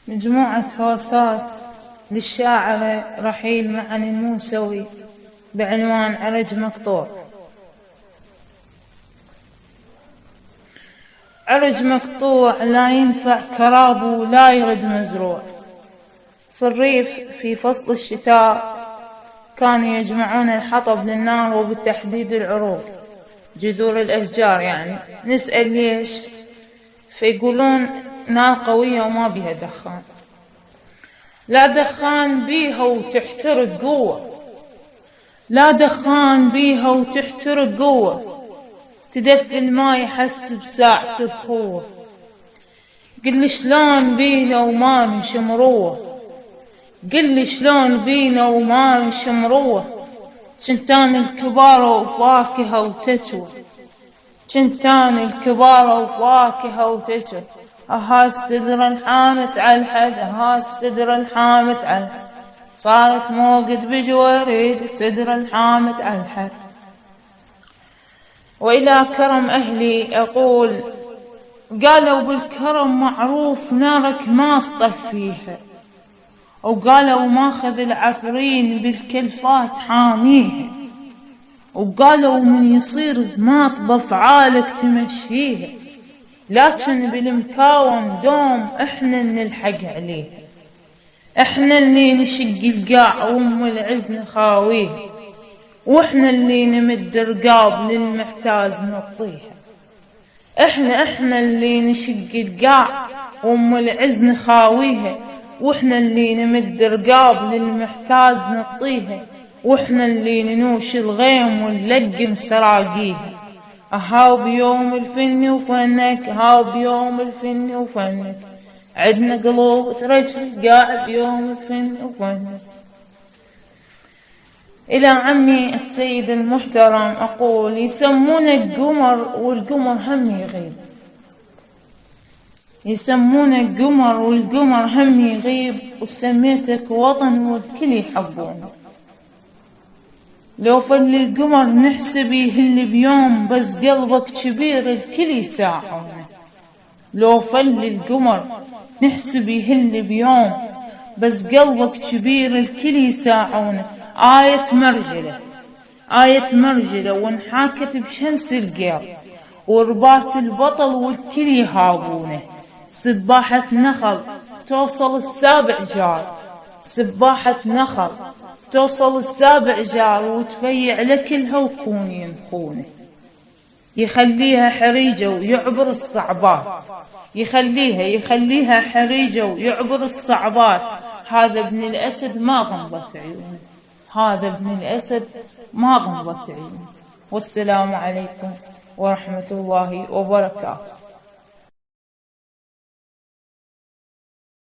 مجموعة هوسات للشاعرة رحيل معن الموسوي بعنوان عرج مقطوع. عرج مقطوع لا ينفع كراب ولا يرد مزروع. في الريف في فصل الشتاء كانوا يجمعون الحطب للنار، وبالتحديد العروق، جذور الأشجار يعني. نسأل ليش؟ فيقولون نار قوية وما بيها دخان. لا دخان بيها وتحترق قوة، لا دخان بيها وتحترق قوة، تدفي الماء يحس بساعة الخوة. قل شلون بينا وما نشمروه، قل شلون بينا وما نشمروه. جنتان الكبار وفاكهة وتجوى، جنتان الكبار وفاكهة وتجوى. أها السدرة الحامت على الحد، أها السدرة الحامت على الحد، صارت موقد بجواريد السدرة الحامت على الحد. وإلى كرم أهلي أقول، قالوا بالكرم معروف نارك ما تطفيها، وقالوا ماخذ العفرين بالكلفات حاميها، وقالوا من يصير زماط بافعالك تمشيها، لكن بالمكاون دوم احنا نلحق عليها. احنا اللي نشق القاع وام العز نخاويها، واحنا اللي نمد رقاب للمحتاج نطيها. احنا اللي نشق القاع وام العز نخاويها، واحنا اللي نمد رقاب للمحتاج نطيها، واحنا اللي ننوش الغيم ونلقم سراقيها. أهاو بيوم الفن وفنك، أهاو بيوم الفن وفنك، عدنا قلوب ترجف قاع بيوم الفن وفنك. إلى عمي السيد المحترم أقول، يسمونك قمر والقمر هم يغيب، يسمونك قمر والقمر هم يغيب، وسميتك وطن والكل يحبونك. لو فل القمر نحسب يهل بيوم، بس قلبك كبير الكل يساعونه. لو فل القمر نحسب يهل بيوم، بس قلبك كبير الكل يساعونه. آية مرجلة، آية مرجلة وانحاكت بشمس القير، ورباط البطل والكل يهابونه. سباحة نخل توصل السابع جار، سباحة نخل توصل السابع جار، وتفيع لكلها وكون ينخونه. يخليها حريجة ويعبر الصعبات، يخليها حريجة ويعبر الصعبات. هذا ابن الأسد ما غمضت عيونه، هذا ابن الأسد ما غمضت عيونه. والسلام عليكم ورحمة الله وبركاته.